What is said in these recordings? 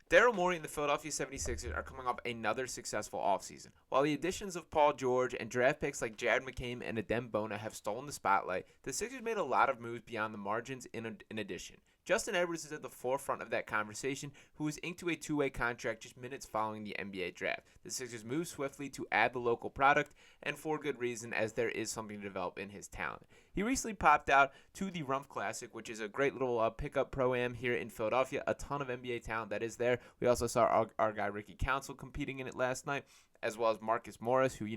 Daryl Morey and the Philadelphia 76ers are coming off another successful offseason. While the additions of Paul George and draft picks like Jared McCain and Adem Bona have stolen the spotlight, the Sixers made a lot of moves beyond the margins in addition. Justin Edwards is at the forefront of that conversation, who was inked to a two-way contract just minutes following the NBA draft. The Sixers moved swiftly to add the local product, and for good reason, as there is something to develop in his talent. He recently popped out to the Rumph Classic, which is a great little pickup pro-am here in Philadelphia. A ton of NBA talent that is there. We also saw our guy Ricky Council competing in it last night, as well as Marcus Morris, who,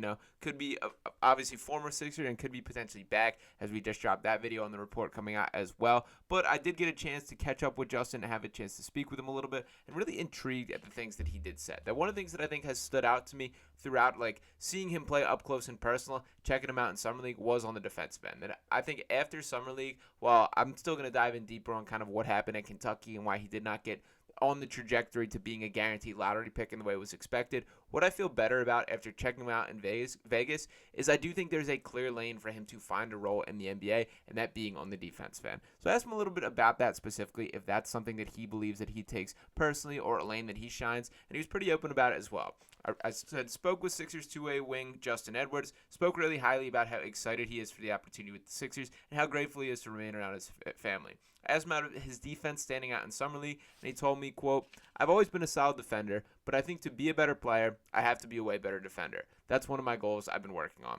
could be obviously former Sixer and could be potentially back, as we just dropped that video on the report coming out as well. But I did get a chance to catch up with Justin and have a chance to speak with him a little bit, and really intrigued at the things that he did say. That one of the things that I think has stood out to me throughout, like, seeing him play up close and personal, checking him out in Summer League, was on the defensive end. And I think after Summer League, while I'm still going to dive in deeper on kind of what happened at Kentucky and why he did not get on the trajectory to being a guaranteed lottery pick in the way it was expected, what I feel better about after checking him out in Vegas is I do think there's a clear lane for him to find a role in the NBA, and that being on the defensive end. So I asked him a little bit about that specifically, if that's something that he believes that he takes personally or a lane that he shines, and he was pretty open about it as well. I spoke with Sixers two-way wing Justin Edwards, spoke really highly about how excited he is for the opportunity with the Sixers and how grateful he is to remain around his family. I asked him about his defense standing out in Summer League, and he told me, quote, "I've always been a solid defender, but I think to be a better player, I have to be a way better defender. That's one of my goals I've been working on."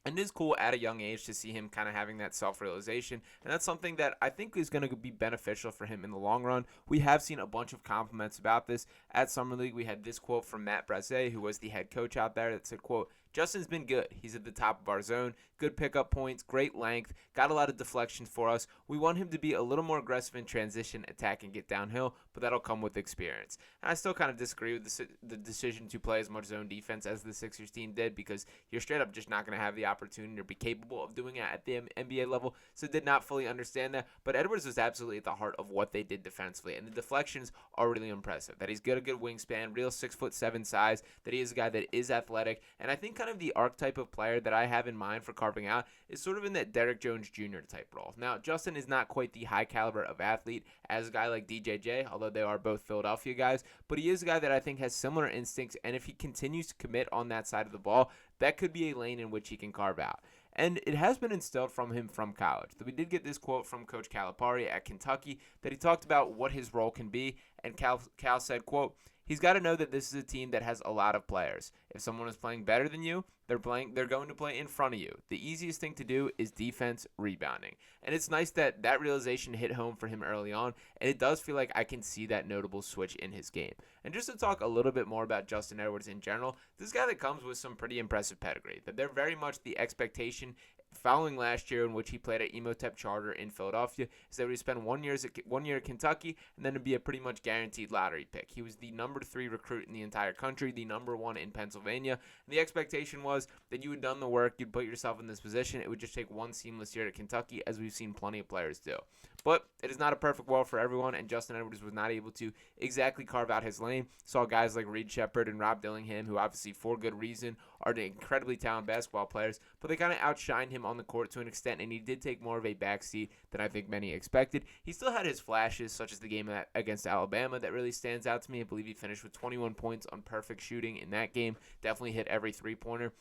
And it is cool at a young age to see him kind of having that self-realization, and that's something that I think is going to be beneficial for him in the long run. We have seen a bunch of compliments about this at Summer League. We had this quote from Matt Braze, who was the head coach out there, that said, quote, "Justin's been good. He's at the top of our zone. Good pickup points, great length, got a lot of deflections for us. We want him to be a little more aggressive in transition, attack, and get downhill, but that'll come with experience." And I still kind of disagree with the decision to play as much zone defense as the Sixers team did, because you're straight up just not going to have the opportunity or be capable of doing it at the NBA level. So did not fully understand that. But Edwards was absolutely at the heart of what they did defensively, and the deflections are really impressive. That he's got a good wingspan, real 6'7" size, that he is a guy that is athletic, and I think kind of the archetype of player that I have in mind for carving out is sort of in that Derrick Jones Jr. type role. Now, Justin is not quite the high caliber of athlete as a guy like DJJ, although they are both Philadelphia guys, but he is a guy that I think has similar instincts, and if he continues to commit on that side of the ball, that could be a lane in which he can carve out. And it has been instilled from him from college. We did get this quote from Coach Calipari at Kentucky that he talked about what his role can be, and Cal said, quote, "He's got to know that this is a team that has a lot of players. If someone is playing better than you, they're going to play in front of you. The easiest thing to do is defense, rebounding." And it's nice that that realization hit home for him early on, and it does feel like I can see that notable switch in his game. And just to talk a little bit more about Justin Edwards in general, this guy that comes with some pretty impressive pedigree, that they're very much the expectation following last year, in which he played at Emotep Charter in Philadelphia, is that he spent 1 year at Kentucky and then to be a pretty much guaranteed lottery pick. He was the number 3 recruit in the entire country, the number 1 in Pennsylvania. And the expectation was that you had done the work, you'd put yourself in this position. It would just take one seamless year at Kentucky, as we've seen plenty of players do. But it is not a perfect world for everyone, and Justin Edwards was not able to exactly carve out his lane. Saw guys like Reed Shepherd and Rob Dillingham, who obviously for good reason are incredibly talented basketball players, but they kind of outshined him on the court to an extent, and he did take more of a backseat than I think many expected. He still had his flashes, such as the game against Alabama that really stands out to me. I believe he finished with 21 points on perfect shooting in that game. Definitely hit every three-pointer.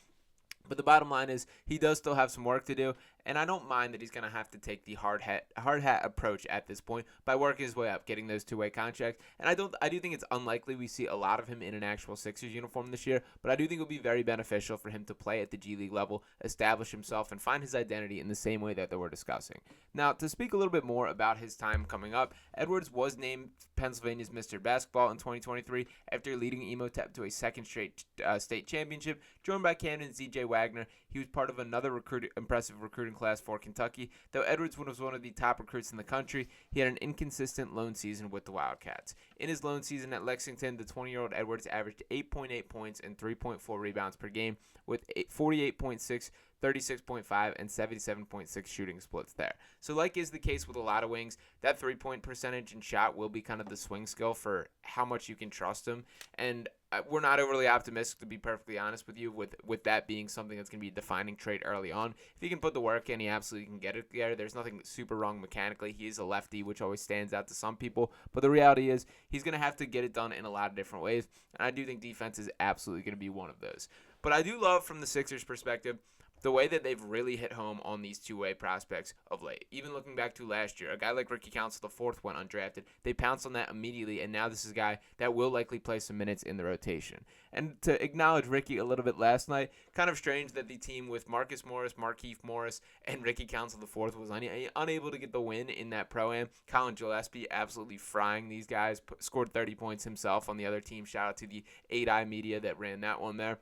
But the bottom line is he does still have some work to do, and I don't mind that he's going to have to take the hard hat approach at this point by working his way up, getting those two-way contracts. And I do think it's unlikely we see a lot of him in an actual Sixers uniform this year, but I do think it will be very beneficial for him to play at the G League level, establish himself, and find his identity in the same way that we're discussing. Now, to speak a little bit more about his time coming up, Edwards was named Pennsylvania's Mr. Basketball in 2023 after leading Emotep to a second straight state championship, joined by Camden's DJ Wagner. He was part of another impressive recruiting class for Kentucky. Though Edwards was one of the top recruits in the country, he had an inconsistent lone season with the Wildcats. In his lone season at Lexington, the 20-year-old Edwards averaged 8.8 points and 3.4 rebounds per game, with 48.6 36.5 and 77.6 shooting splits there. So like is the case with a lot of wings, that 3-point percentage and shot will be kind of the swing skill for how much you can trust him. And we're not overly optimistic, to be perfectly honest with you, with that being something that's going to be a defining trait early on. If he can put the work in, he absolutely can get it there. There's nothing super wrong mechanically. He is a lefty, which always stands out to some people. But the reality is he's going to have to get it done in a lot of different ways. And I do think defense is absolutely going to be one of those. But I do love, from the Sixers' perspective, the way that they've really hit home on these two-way prospects of late. Even looking back to last year, a guy like Ricky Council IV went undrafted. They pounced on that immediately, and now this is a guy that will likely play some minutes in the rotation. And to acknowledge Ricky a little bit last night, kind of strange that the team with Marcus Morris, Markieff Morris, and Ricky Council IV was unable to get the win in that Pro-Am. Colin Gillespie absolutely frying these guys, scored 30 points himself on the other team. Shout out to the 8i media that ran that one there.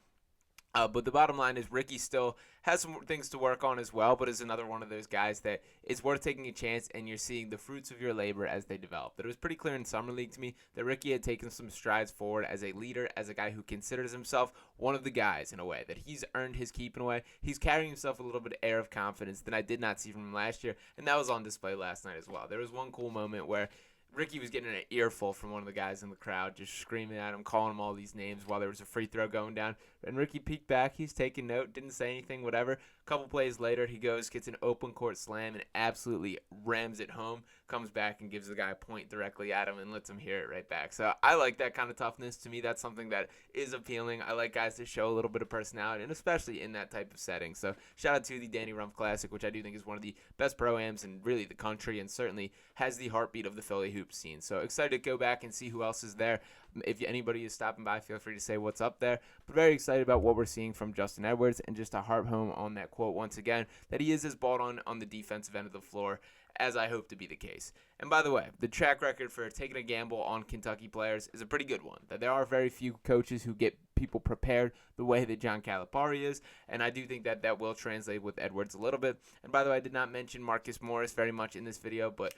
But the bottom line is Ricky still has some things to work on as well, but is another one of those guys that is worth taking a chance, and you're seeing the fruits of your labor as they develop. That it was pretty clear in Summer League to me that Ricky had taken some strides forward as a leader, as a guy who considers himself one of the guys in a way, that he's earned his keep in a way. He's carrying himself a little bit of air of confidence that I did not see from him last year, and that was on display last night as well. There was one cool moment where Ricky was getting an earful from one of the guys in the crowd, just screaming at him, calling him all these names while there was a free throw going down. And Ricky peeked back. He's taking note, didn't say anything, whatever. A couple plays later, he goes, gets an open court slam, and absolutely rams it home. Comes back and gives the guy a point directly at him and lets him hear it right back. So I like that kind of toughness. To me, that's something that is appealing. I like guys to show a little bit of personality, and especially in that type of setting. So shout out to the Danny Rumph Classic, which I do think is one of the best Pro-Ams in really the country, and certainly has the heartbeat of the Philly hoop scene. So excited to go back and see who else is there. If anybody is stopping by, feel free to say what's up there. But very excited about what we're seeing from Justin Edwards, and just to harp home on that quote once again, that he is as balled on the defensive end of the floor as I hope to be the case. And by the way, the track record for taking a gamble on Kentucky players is a pretty good one. That there are very few coaches who get people prepared the way that John Calipari is, and I do think that that will translate with Edwards a little bit. And by the way, I did not mention Marcus Morris very much in this video, but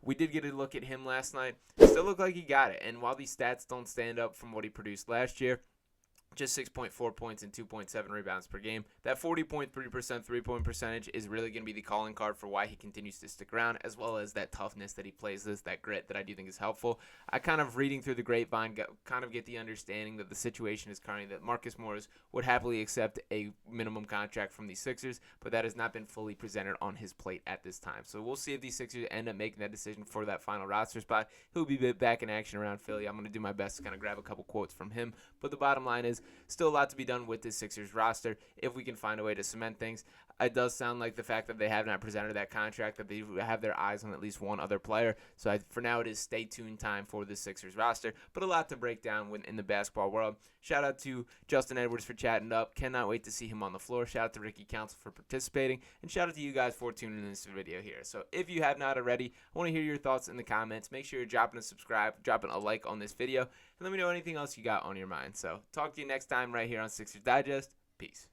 we did get a look at him last night. Still looked like he got it, and while these stats don't stand up from what he produced last year, just 6.4 points and 2.7 rebounds per game. That 40.3% three-point percentage is really going to be the calling card for why he continues to stick around, as well as that toughness that he plays this, that grit that I do think is helpful. I kind of, reading through the grapevine, kind of get the understanding that the situation is currently that Marcus Morris would happily accept a minimum contract from the Sixers, but that has not been fully presented on his plate at this time. So we'll see if the Sixers end up making that decision for that final roster spot. He'll be back in action around Philly. I'm going to do my best to kind of grab a couple quotes from him, but the bottom line is, still a lot to be done with this Sixers roster if we can find a way to cement things. It does sound like the fact that they have not presented that contract, that they have their eyes on at least one other player. So for now, it is stay tuned time for the Sixers roster, but a lot to break down in the basketball world. Shout out to Justin Edwards for chatting up. Cannot wait to see him on the floor. Shout out to Ricky Council for participating, and shout out to you guys for tuning in this video here. So if you have not already, I want to hear your thoughts in the comments. Make sure you're dropping a subscribe, dropping a like on this video, and let me know anything else you got on your mind. So talk to you next time right here on Sixers Digest. Peace.